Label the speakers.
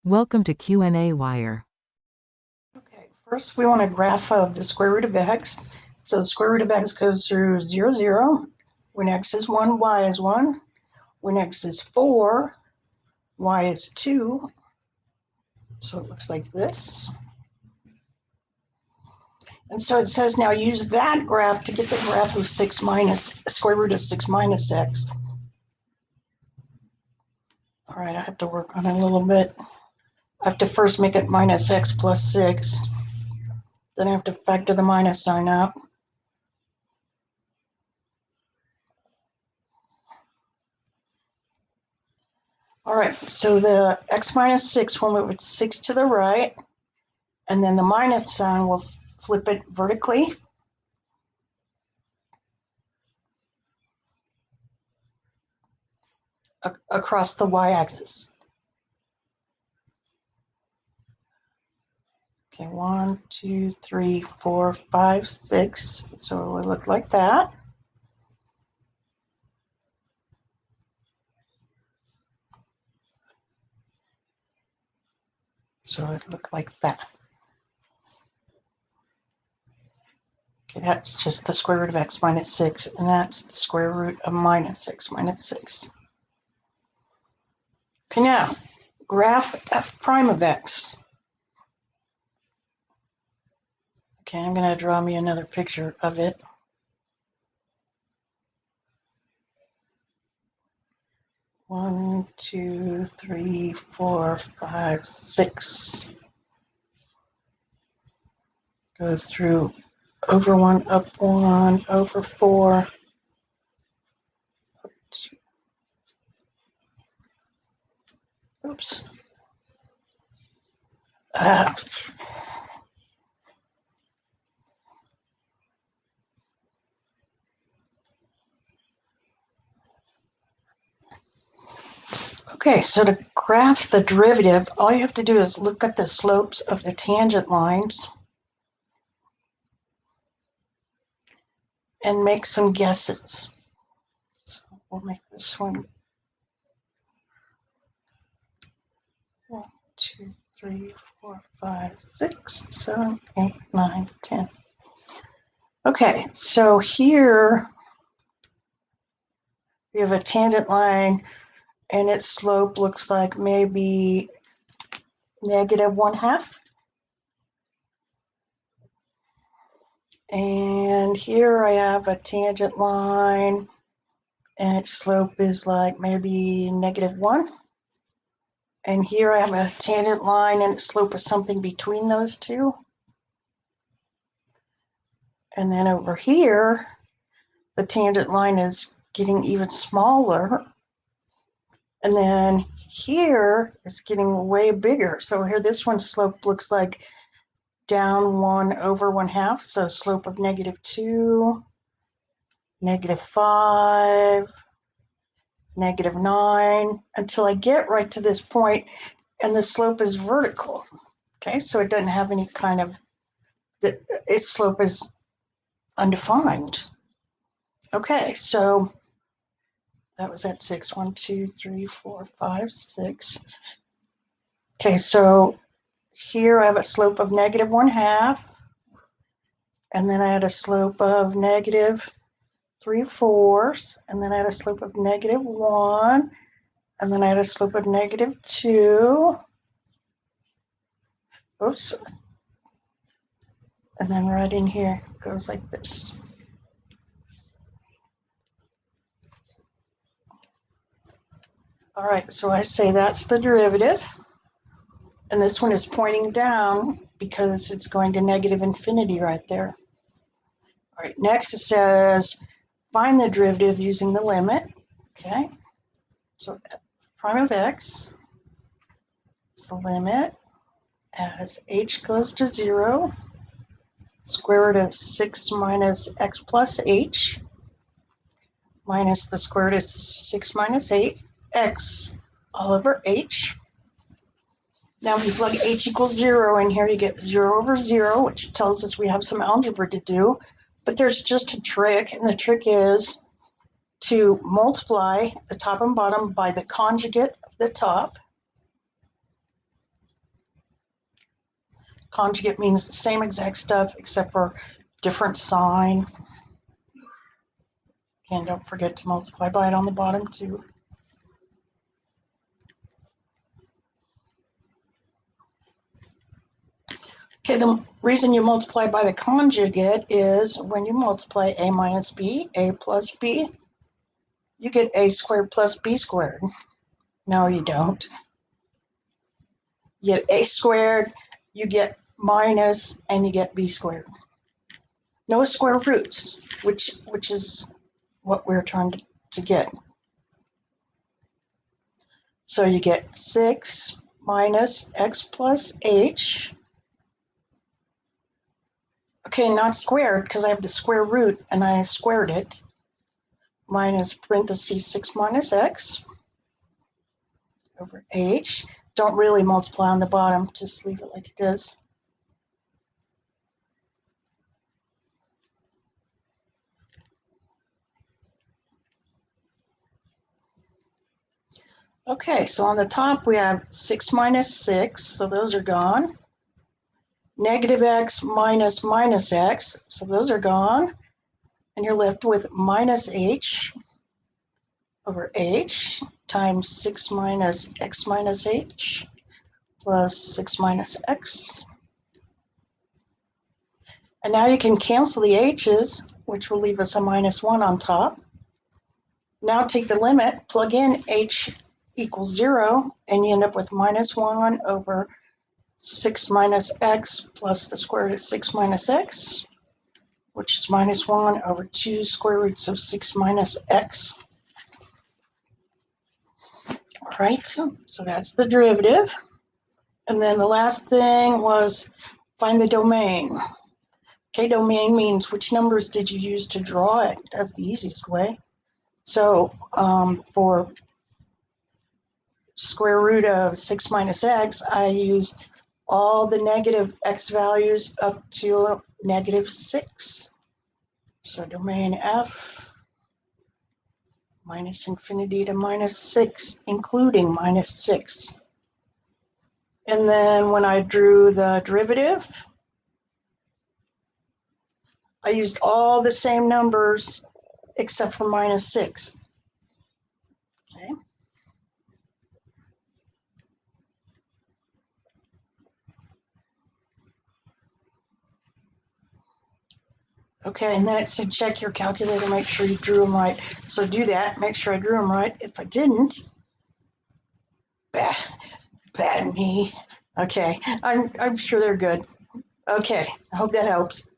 Speaker 1: Welcome to qnawire.
Speaker 2: Okay, first we want a graph of the square root of x. So the square root of x goes through 0, 0. When x is 1, y is 1. When x is 4, y is 2. So it looks like this. And so it says now use that graph to get the graph of square root of 6 minus x. All right, I have to work on it a little bit. I have to first make it minus x plus 6. Then I have to factor the minus sign out. All right, so the x minus 6 will move it 6 to the right, and then the minus sign will flip it vertically. Across the y-axis. Okay, 1, 2, 3, 4, 5, 6. So it would look like that. So it looked like that. Okay, that's just the square root of x minus 6, and that's the square root of minus x minus 6. Okay, now, graph f prime of x. Okay, I'm going to draw me another picture of it. One, 2, 3, 4, 5, 6. Goes through over 1, up 1, over 4, up 2. Oops. Okay, so to graph the derivative, all you have to do is look at the slopes of the tangent lines and make some guesses. So we'll make this one 1, 2, 3, 4, 5, 6, 7, 8, 9, 10. Okay, so here we have a tangent line and its slope looks like maybe negative 1/2. And here I have a tangent line and its slope is like maybe negative 1. And here I have a tangent line and its slope is something between those two. And then over here, the tangent line is getting even smaller. And then here it's getting way bigger. So here this one's slope looks like down 1 over 1/2. So slope of negative 2, negative 5, negative 9, until I get right to this point and the slope is vertical. Okay, so it doesn't have any kind of, its slope is undefined. Okay, so that was at 6. 1, 2, 3, 4, 5, 6. Okay, so here I have a slope of negative 1/2, and then I had a slope of negative 3/4, and then I had a slope of negative 1, and then I had a slope of negative 2. Oops. And then right in here it goes like this. All right, so I say that's the derivative. And this one is pointing down because it's going to negative infinity right there. All right, next it says find the derivative using the limit. Okay, so f prime of x is the limit as h goes to 0, square root of 6 minus x plus h, minus the square root of 6 minus 8, x all over h. Now if you plug h equals 0 in here, you get 0 over 0, which tells us we have some algebra to do. But there's just a trick, and the trick is to multiply the top and bottom by the conjugate of the top. Conjugate means the same exact stuff except for different sign. Again, don't forget to multiply by it on the bottom too. Okay, the reason you multiply by the conjugate is when you multiply a minus b, a plus b, you get a squared plus b squared. No, you don't. You get a squared, you get minus, and you get b squared. No square roots, which is what we're trying to get. So you get 6 minus x plus h. Okay, not squared because I have the square root and I squared it. Minus parentheses 6 minus x over h. Don't really multiply on the bottom, just leave it like it is. Okay, so on the top we have 6 minus 6, so those are gone. Negative x minus minus x, so those are gone. And you're left with minus h over h times 6 minus x minus h plus 6 minus x. And now you can cancel the h's, which will leave us a minus 1 on top. Now take the limit, plug in h equals 0, and you end up with minus 1 over 6 minus x plus the square root of 6 minus x, which is minus 1 over 2 square roots of 6 minus x. All right, so that's the derivative. And then the last thing was find the domain. Okay, domain means which numbers did you use to draw it? That's the easiest way. So for square root of 6 minus x, I used all the negative x values up to negative 6. So domain f, minus infinity to minus 6, including minus 6. And then when I drew the derivative, I used all the same numbers except for minus 6. Okay. Okay, and then it said check your calculator, make sure you drew them right. So do that, make sure I drew them right. If I didn't, bad me. Okay, I'm sure they're good. Okay, I hope that helps.